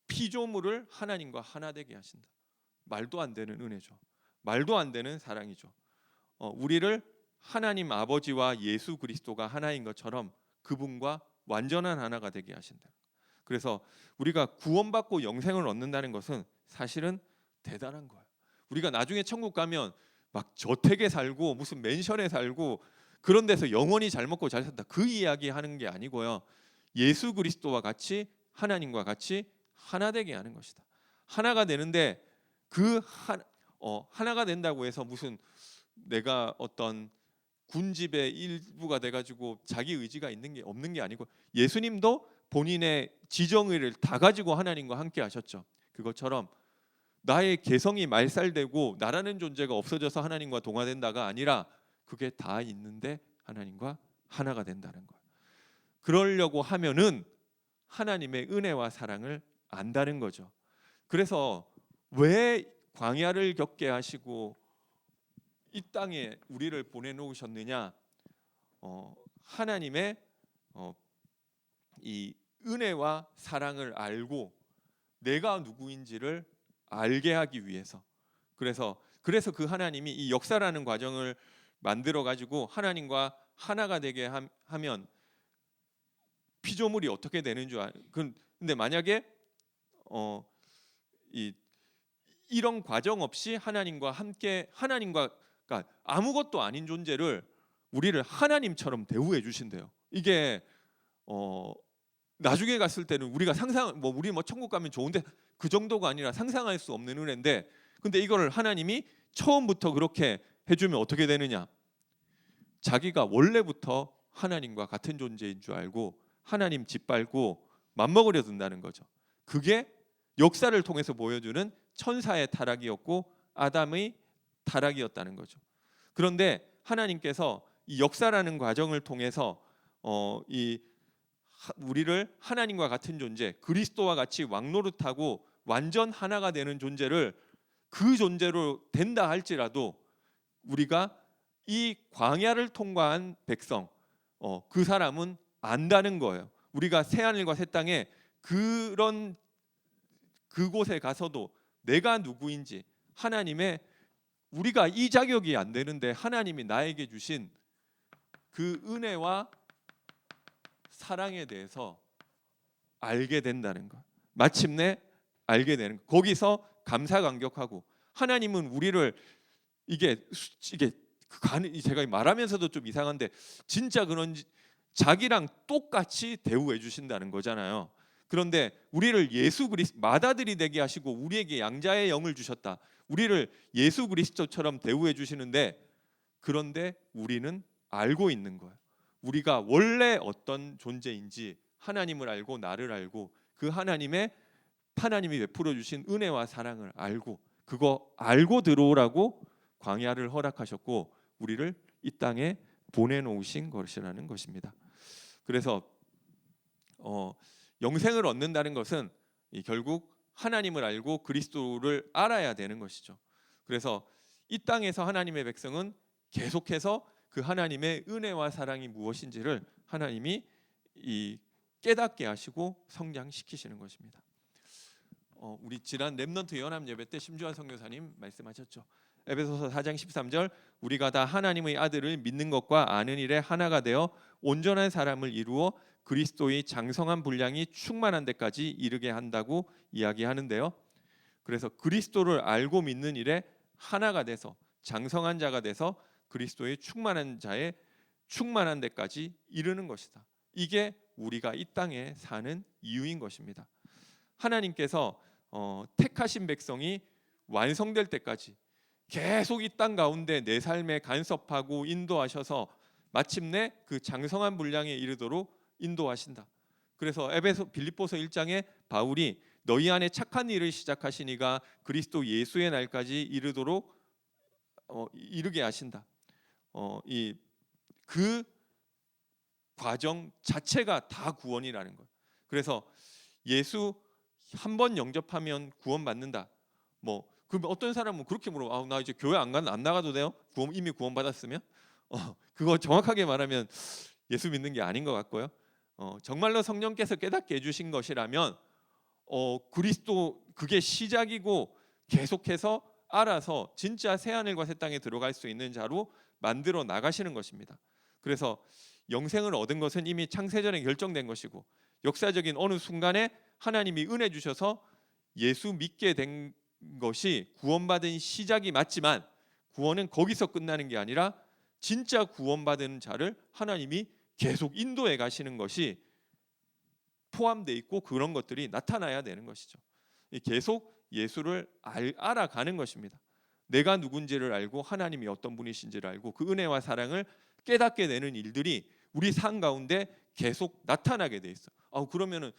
피조물을 하나님과 하나 되게 하신다. 말도 안 되는 은혜죠. 말도 안 되는 사랑이죠. 우리를 하나님 아버지와 예수 그리스도가 하나인 것처럼 그분과 완전한 하나가 되게 하신다. 그래서 우리가 구원받고 영생을 얻는다는 것은 사실은 대단한 거예요. 우리가 나중에 천국 가면 막 저택에 살고 무슨 맨션에 살고 그런 데서 영원히 잘 먹고 잘 산다, 그 이야기 하는 게 아니고요. 예수 그리스도와 같이 하나님과 같이 하나 되게 하는 것이다. 하나가 되는데 그 하나가 된다고 해서 무슨 내가 어떤 군집의 일부가 돼가지고 자기 의지가 있는 게 없는 게 아니고 예수님도 본인의 지정의를 다 가지고 하나님과 함께 하셨죠. 그것처럼 나의 개성이 말살되고 나라는 존재가 없어져서 하나님과 동화된다가 아니라 그게 다 있는데 하나님과 하나가 된다는 거예요. 그러려고 하면은 하나님의 은혜와 사랑을 안다는 거죠. 그래서 왜 광야를 겪게 하시고 이 땅에 우리를 보내놓으셨느냐? 하나님의 이 은혜와 사랑을 알고 내가 누구인지를 알게 하기 위해서. 그래서 그 하나님이 이 역사라는 과정을 만들어 가지고 하나님과 하나가 되게 하면 피조물이 어떻게 되는 줄 근데 만약에 이런 과정 없이 하나님과 함께 그러니까 아무것도 아닌 존재를 우리를 하나님처럼 대우해 주신대요. 이게 나중에 갔을 때는 우리가 우리 천국 가면 좋은데 그 정도가 아니라 상상할 수 없는 은혜인데, 근데 이걸 하나님이 처음부터 그렇게 해주면 어떻게 되느냐? 자기가 원래부터 하나님과 같은 존재인 줄 알고 하나님 짓밟고 맘먹으려 든다는 거죠. 그게 역사를 통해서 보여주는 천사의 타락이었고 아담의 타락이었다는 거죠. 그런데 하나님께서 이 역사라는 과정을 통해서 우리를 하나님과 같은 존재, 그리스도와 같이 왕노릇하고 완전 하나가 되는 존재를 그 존재로 된다 할지라도 우리가 이 광야를 통과한 백성, 그 사람은 안다는 거예요. 우리가 새 하늘과 새 땅에 그곳에 가서도 내가 누구인지 하나님의 우리가 이 자격이 안 되는데 하나님이 나에게 주신 그 은혜와 사랑에 대해서 알게 된다는 것. 마침내 알게 되는 것. 거기서 감사 감격하고 하나님은 우리를 이게 제가 말하면서도 좀 이상한데 진짜 그런지 자기랑 똑같이 대우해 주신다는 거잖아요. 그런데 우리를 예수 그리스도 맏아들이 되게 하시고 우리에게 양자의 영을 주셨다. 우리를 예수 그리스도처럼 대우해 주시는데 그런데 우리는 알고 있는 거예요. 우리가 원래 어떤 존재인지 하나님을 알고 나를 알고 그 하나님이 베풀어 주신 은혜와 사랑을 알고 그거 알고 들어오라고 광야를 허락하셨고 우리를 이 땅에 보내놓으신 것이라는 것입니다. 그래서 영생을 얻는다는 것은 결국 하나님을 알고 그리스도를 알아야 되는 것이죠. 그래서 이 땅에서 하나님의 백성은 계속해서 그 하나님의 은혜와 사랑이 무엇인지를 하나님이 깨닫게 하시고 성장시키시는 것입니다. 우리 지난 렘넌트 연합 예배 때 심주환 선교사님 말씀하셨죠. 에베소서 4장 13절 우리가 다 하나님의 아들을 믿는 것과 아는 일에 하나가 되어 온전한 사람을 이루어 그리스도의 장성한 분량이 충만한 데까지 이르게 한다고 이야기하는데요. 그래서 그리스도를 알고 믿는 일에 하나가 돼서 장성한 자가 돼서 그리스도의 충만한 자의 충만한 데까지 이르는 것이다. 이게 우리가 이 땅에 사는 이유인 것입니다. 하나님께서 택하신 백성이 완성될 때까지 계속 이 땅 가운데 내 삶에 간섭하고 인도하셔서 마침내 그 장성한 분량에 이르도록 인도하신다. 그래서 빌립보서 1장에 바울이 너희 안에 착한 일을 시작하시니가 그리스도 예수의 날까지 이르도록 이르게 하신다. 그 과정 자체가 다 구원이라는 거예요. 그래서 예수 한 번 영접하면 구원받는다. 그럼 어떤 사람은 그렇게 물어. 나 이제 교회 안 나가도 돼요? 이미 구원받았으면? 그거 정확하게 말하면 예수 믿는 게 아닌 것 같고요. 정말로 성령께서 깨닫게 해주신 것이라면 그리스도 그게 시작이고 계속해서 알아서 진짜 새 하늘과 새 땅에 들어갈 수 있는 자로 만들어 나가시는 것입니다. 그래서 영생을 얻은 것은 이미 창세전에 결정된 것이고 역사적인 어느 순간에 하나님이 은혜 주셔서 예수 믿게 된 것이 구원받은 시작이 맞지만 구원은 거기서 끝나는 게 아니라 진짜 구원받은 자를 하나님이 계속 인도해 가시는 것이 포함되어 있고 그런 것들이 나타나야 되는 것이죠. 계속 예수를 알아가는 것입니다. 내가 누군지를 알고 하나님이 어떤 분이신지를 알고 그 은혜와 사랑을 깨닫게 되는 일들이 우리 삶 가운데 계속 나타나게 돼 있어. 그러면은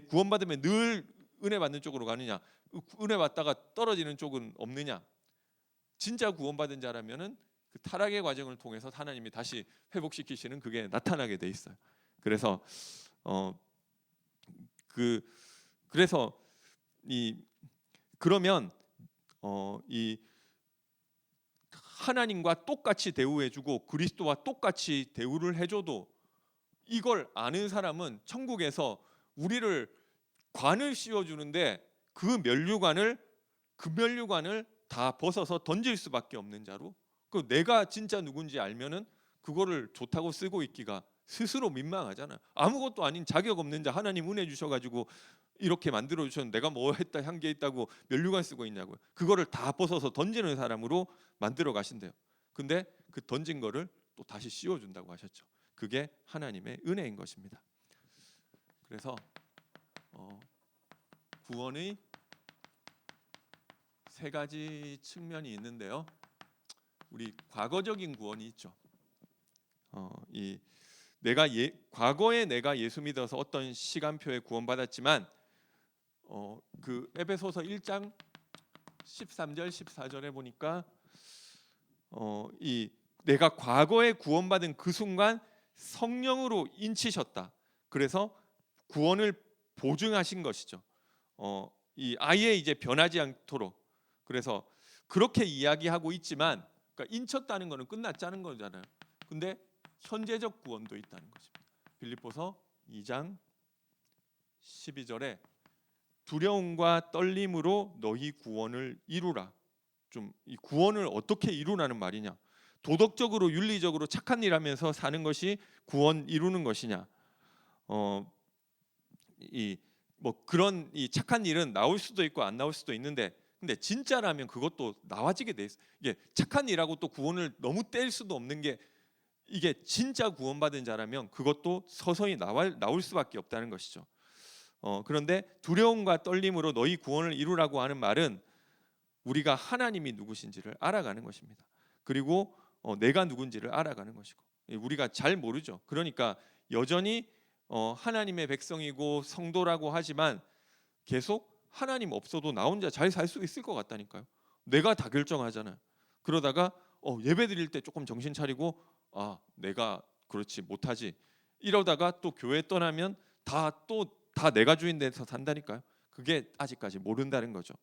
구원받으면 늘 은혜 받는 쪽으로 가느냐? 은혜 받다가 떨어지는 쪽은 없느냐? 진짜 구원받은 자라면은 그 타락의 과정을 통해서 하나님이 다시 회복시키시는 그게 나타나게 돼 있어요. 그래서 그래서 이 그러면 이 하나님과 똑같이 대우해주고 그리스도와 똑같이 대우를 해줘도 이걸 아는 사람은 천국에서 우리를 관을 씌워주는데 그 면류관을 다 벗어서 던질 수밖에 없는 자로, 내가 진짜 누군지 알면은 그거를 좋다고 쓰고 있기가 스스로 민망하잖아. 아무것도 아닌 자격 없는 자 하나님 은혜 주셔가지고 이렇게 만들어 주셨는데 내가 뭐 했다 한 게 있다고 면류관 쓰고 있냐고요. 그거를 다 벗어서 던지는 사람으로 만들어 가신대요. 근데 그 던진 거를 또 다시 씌워준다고 하셨죠. 그게 하나님의 은혜인 것입니다. 그래서 구원의 세 가지 측면이 있는데요. 우리 과거적인 구원이 있죠. 과거에 내가 예수 믿어서 어떤 시간표에 구원받았지만 그 에베소서 1장 13절 14절에 보니까 내가 과거에 구원받은 그 순간 성령으로 인치셨다. 그래서 구원을 보증하신 것이죠. 아예 이제 변하지 않도록. 그래서 그렇게 이야기하고 있지만, 그러니까 인쳤다는 거는 끝났자는 거잖아요. 근데 현재적 구원도 있다는 것입니다. 빌립보서 2장 12절에 두려움과 떨림으로 너희 구원을 이루라. 좀 이 구원을 어떻게 이루라는 말이냐? 도덕적으로 윤리적으로 착한 일 하면서 사는 것이 구원 이루는 것이냐? 그런 이 착한 일은 나올 수도 있고 안 나올 수도 있는데, 근데 진짜라면 그것도 나와지게 돼 있어. 이게 착한 일하고 또 구원을 너무 뗄 수도 없는 게, 이게 진짜 구원받은 자라면 그것도 서서히 나올 수밖에 없다는 것이죠. 그런데 두려움과 떨림으로 너희 구원을 이루라고 하는 말은 우리가 하나님이 누구신지를 알아가는 것입니다. 그리고 내가 누군지를 알아가는 것이고, 우리가 잘 모르죠. 그러니까 여전히 하나님의 백성이고 성도라고 하지만 계속 하나님 없어도 나 혼자 잘 살 수 있을 것 같다니까요. 내가 다 결정하잖아요. 그러다가 예배 드릴 때 조금 정신 차리고 내가 그렇지 못하지, 이러다가 또 교회 떠나면 다 내가 주인 돼서 산다니까요. 그게 아직까지 모른다는 거죠.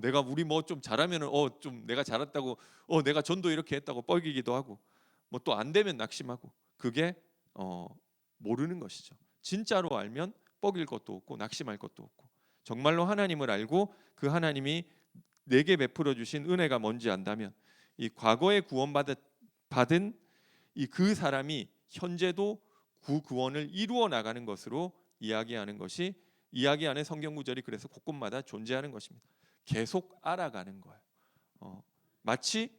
내가 우리 뭐 좀 잘하면은 좀 내가 잘했다고 내가 전도 이렇게 했다고 뻘기기도 하고, 뭐 또 안 되면 낙심하고, 그게 모르는 것이죠. 진짜로 알면 뻐길 것도 없고 낙심할 것도 없고, 정말로 하나님을 알고 그 하나님이 내게 베풀어 주신 은혜가 뭔지 안다면 이 과거에 받은 이 그 사람이 현재도 구원을 이루어 나가는 것으로 이야기하는 성경 구절이 그래서 곳곳마다 존재하는 것입니다. 계속 알아가는 거예요. 마치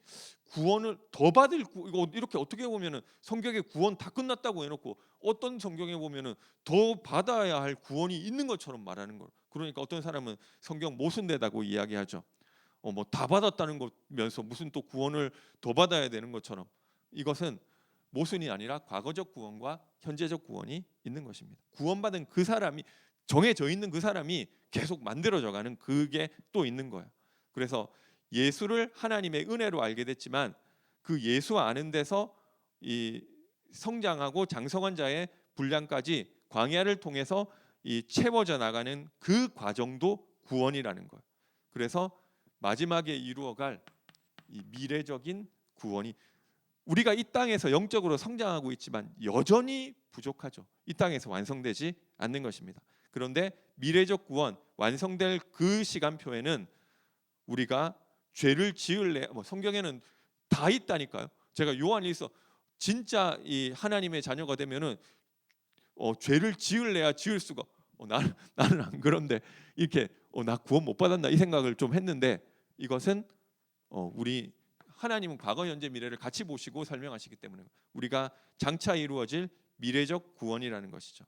구원을 더 받을 이거 이렇게 어떻게 보면은 성경에 구원 다 끝났다고 해놓고 어떤 성경에 보면은 더 받아야 할 구원이 있는 것처럼 말하는 거. 그러니까 어떤 사람은 성경 모순되다고 이야기하죠. 뭐 다 받았다는 거면서 무슨 또 구원을 더 받아야 되는 것처럼, 이것은 모순이 아니라 과거적 구원과 현재적 구원이 있는 것입니다. 구원받은 그 사람이, 정해져 있는 그 사람이 계속 만들어져가는 그게 또 있는 거예요. 그래서 예수를 하나님의 은혜로 알게 됐지만 그 예수 아는 데서 이 성장하고 장성한 자의 분량까지 광야를 통해서 이 채워져 나가는 그 과정도 구원이라는 거예요. 그래서 마지막에 이루어갈 이 미래적인 구원이, 우리가 이 땅에서 영적으로 성장하고 있지만 여전히 부족하죠. 이 땅에서 완성되지 않는 것입니다. 그런데 미래적 구원 완성될 그 시간표에는 우리가 죄를 지을래, 성경에는 다 있다니까요. 제가 요한일서 진짜 이 하나님의 자녀가 되면은 죄를 지을래야 지을 수가. 나는 안 그런데 이렇게 나 구원 못 받았나 이 생각을 좀 했는데, 이것은 우리 하나님은 과거, 현재, 미래를 같이 보시고 설명하시기 때문에 우리가 장차 이루어질 미래적 구원이라는 것이죠.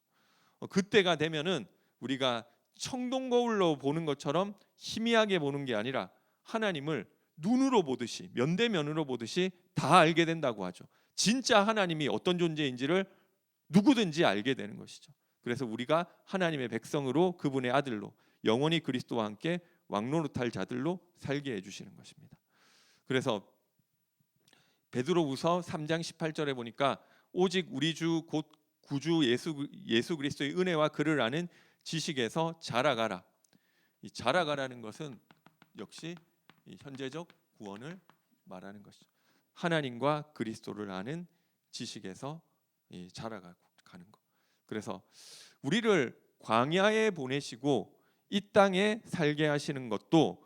그때가 되면은 우리가 청동 거울로 보는 것처럼 희미하게 보는 게 아니라 하나님을 눈으로 보듯이, 면대면으로 보듯이 다 알게 된다고 하죠. 진짜 하나님이 어떤 존재인지를 누구든지 알게 되는 것이죠. 그래서 우리가 하나님의 백성으로 그분의 아들로 영원히 그리스도와 함께 왕노릇할 자들로 살게 해주시는 것입니다. 그래서 베드로후서 3장 18절에 보니까 오직 우리 주 곧 구주 예수 그리스도의 은혜와 그를 아는 지식에서 자라가라. 이 자라가라는 것은 역시 이 현재적 구원을 말하는 것이죠. 하나님과 그리스도를 아는 지식에서 자라가는 것. 그래서 우리를 광야에 보내시고 이 땅에 살게 하시는 것도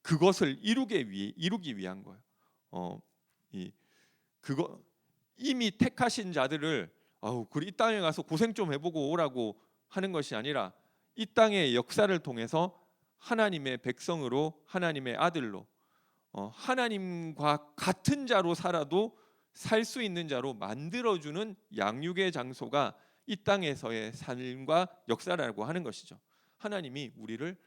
그것을 이루기 위한 거예요. 그거 이미 택하신 자들을 이 땅에 가서 고생 좀 해보고 오라고 하는 것이 아니라 이 땅의 역사를 통해서 하나님의 백성으로 하나님의 아들로 하나님과 같은 자로 살아도 살 수 있는 자로 만들어주는 양육의 장소가 이 땅에서의 삶과 역사라고 하는 것이죠. 하나님이 우리를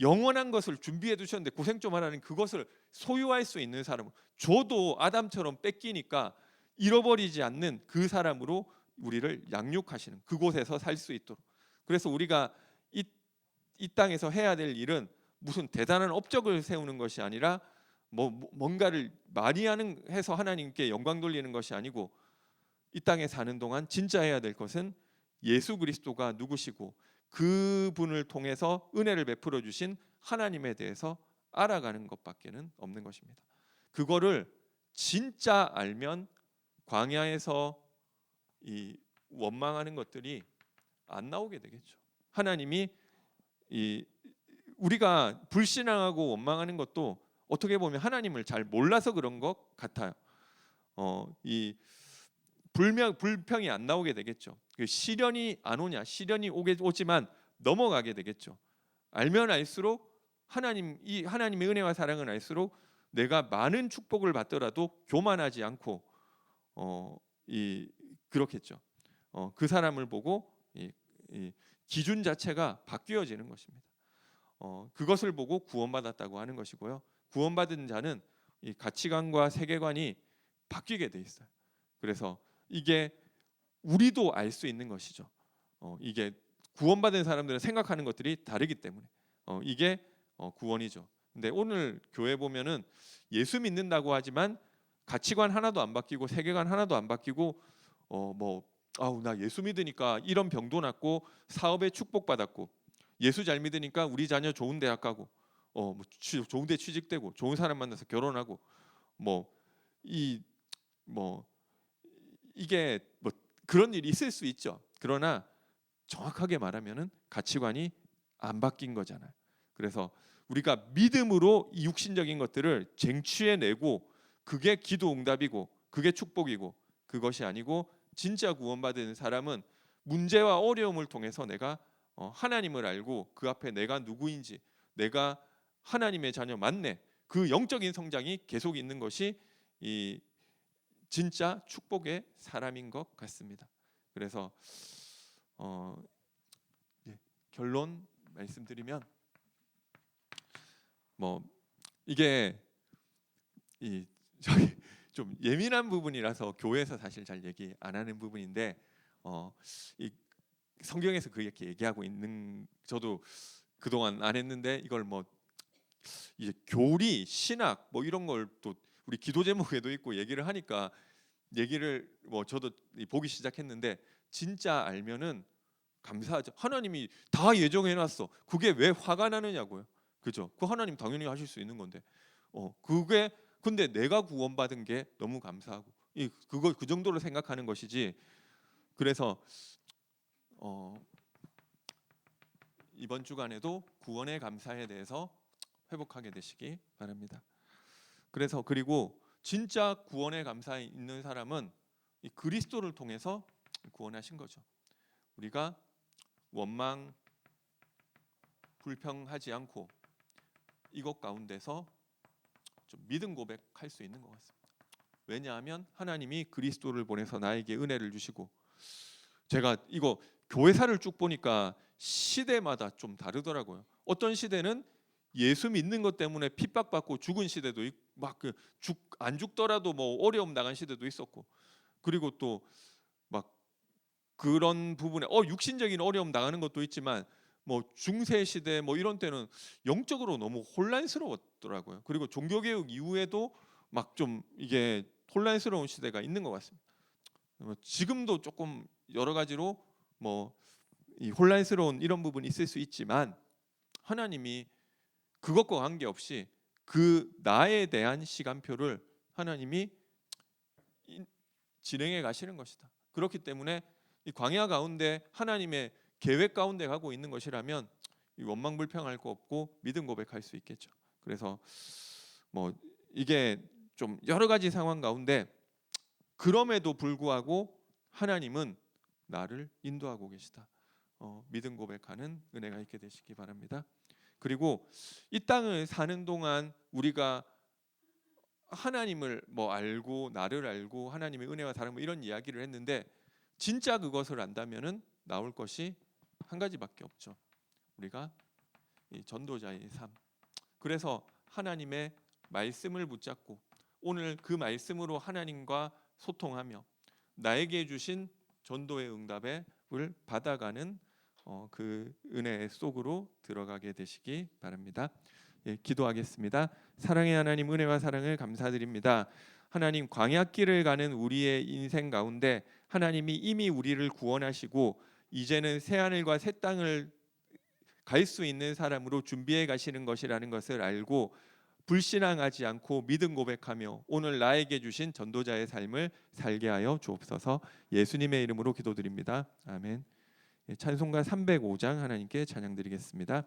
영원한 것을 준비해 두셨는데 고생 좀 하라는 그것을 소유할 수 있는 사람, 저도 아담처럼 뺏기니까 잃어버리지 않는 그 사람으로 우리를 양육하시는, 그곳에서 살 수 있도록. 그래서 우리가 이 땅에서 해야 될 일은 무슨 대단한 업적을 세우는 것이 아니라 뭔가를 많이 해서 하나님께 영광 돌리는 것이 아니고, 이 땅에 사는 동안 진짜 해야 될 것은 예수 그리스도가 누구시고 그분을 통해서 은혜를 베풀어 주신 하나님에 대해서 알아가는 것밖에는 없는 것입니다. 그거를 진짜 알면 광야에서 이 원망하는 것들이 안 나오게 되겠죠. 하나님이 우리가 불신앙하고 원망하는 것도 어떻게 보면 하나님을 잘 몰라서 그런 것 같아요. 이 불평이 안 나오게 되겠죠. 시련이 안 오냐? 시련이 오지만 넘어가게 되겠죠. 알면 알수록 하나님의 은혜와 사랑은 알수록 내가 많은 축복을 받더라도 교만하지 않고 그렇겠죠. 그 사람을 보고 이 기준 자체가 바뀌어지는 것입니다. 그것을 보고 구원받았다고 하는 것이고요. 구원받은 자는 이 가치관과 세계관이 바뀌게 돼 있어요. 그래서 이게 우리도 알 수 있는 것이죠. 이게 구원받은 사람들은 생각하는 것들이 다르기 때문에 이게 구원이죠. 근데 오늘 교회 보면은 예수 믿는다고 하지만 가치관 하나도 안 바뀌고 세계관 하나도 안 바뀌고 나 예수 믿으니까 이런 병도 낫고 사업에 축복받았고, 예수 잘 믿으니까 우리 자녀 좋은 대학 가고 좋은 데 취직되고 좋은 사람 만나서 결혼하고 이게 그런 일이 있을 수 있죠. 그러나 정확하게 말하면은 가치관이 안 바뀐 거잖아요. 그래서 우리가 믿음으로 이 육신적인 것들을 쟁취해내고 그게 기도 응답이고 그게 축복이고, 그것이 아니고 진짜 구원받은 사람은 문제와 어려움을 통해서 내가 하나님을 알고 그 앞에 내가 누구인지, 내가 하나님의 자녀 맞네, 그 영적인 성장이 계속 있는 것이 이 진짜 축복의 사람인 것 같습니다. 그래서 결론 말씀드리면 이게 저희 좀 예민한 부분이라서 교회에서 사실 잘 얘기 안 하는 부분인데 이 성경에서 그렇게 얘기하고 있는, 저도 그동안 안 했는데 이걸 이제 교리, 신학 이런 걸 또 우리 기도 제목에도 있고 얘기를 하니까 저도 보기 시작했는데, 진짜 알면은 감사하죠. 하나님이 다 예정해놨어. 그게 왜 화가 나느냐고요. 그죠? 그 하나님 당연히 하실 수 있는 건데 그게 근데 내가 구원받은 게 너무 감사하고 그 정도로 생각하는 것이지. 그래서 이번 주간에도 구원의 감사에 대해서 회복하게 되시기 바랍니다. 그리고 진짜 구원의 감사에 있는 사람은 이 그리스도를 통해서 구원하신 거죠. 우리가 원망, 불평하지 않고 이것 가운데서 좀 믿음 고백할 수 있는 것 같습니다. 왜냐하면 하나님이 그리스도를 보내서 나에게 은혜를 주시고, 제가 이거 교회사를 쭉 보니까 시대마다 좀 다르더라고요. 어떤 시대는 예수 믿는 것 때문에 핍박받고 죽은 시대도 막안 죽더라도 뭐 어려움 당한 시대도 있었고, 그리고 또 막 그런 부분에 육신적인 어려움 당하는 것도 있지만 뭐 중세 시대 뭐 이런 때는 영적으로 너무 혼란스러웠더라고요. 그리고 종교개혁 이후에도 막 좀 이게 혼란스러운 시대가 있는 것 같습니다. 지금도 조금 여러 가지로 뭐 이 혼란스러운 이런 부분이 있을 수 있지만, 하나님이 그것과 관계없이 그 나에 대한 시간표를 하나님이 진행해 가시는 것이다. 그렇기 때문에 이 광야 가운데 하나님의 계획 가운데 가고 있는 것이라면 이 원망불평할 거 없고 믿음 고백할 수 있겠죠. 그래서 뭐 이게 좀 여러 가지 상황 가운데 그럼에도 불구하고 하나님은 나를 인도하고 계시다. 믿음 고백하는 은혜가 있게 되시기 바랍니다. 그리고 이 땅을 사는 동안 우리가 하나님을 뭐 알고 나를 알고 하나님의 은혜와 사랑 뭐 이런 이야기를 했는데, 진짜 그것을 안다면은 나올 것이 한 가지밖에 없죠. 우리가 이 전도자의 삶. 그래서 하나님의 말씀을 붙잡고 오늘 그 말씀으로 하나님과 소통하며 나에게 주신 전도의 응답을 받아가는 그 은혜 속으로 들어가게 되시기 바랍니다. 예, 기도하겠습니다. 사랑의 하나님, 은혜와 사랑을 감사드립니다. 하나님, 광야길을 가는 우리의 인생 가운데 하나님이 이미 우리를 구원하시고 이제는 새 하늘과 새 땅을 갈 수 있는 사람으로 준비해 가시는 것이라는 것을 알고 불신앙하지 않고 믿음 고백하며 오늘 나에게 주신 전도자의 삶을 살게 하여 주옵소서. 예수님의 이름으로 기도드립니다. 아멘. 찬송가 305장 하나님께 찬양드리겠습니다.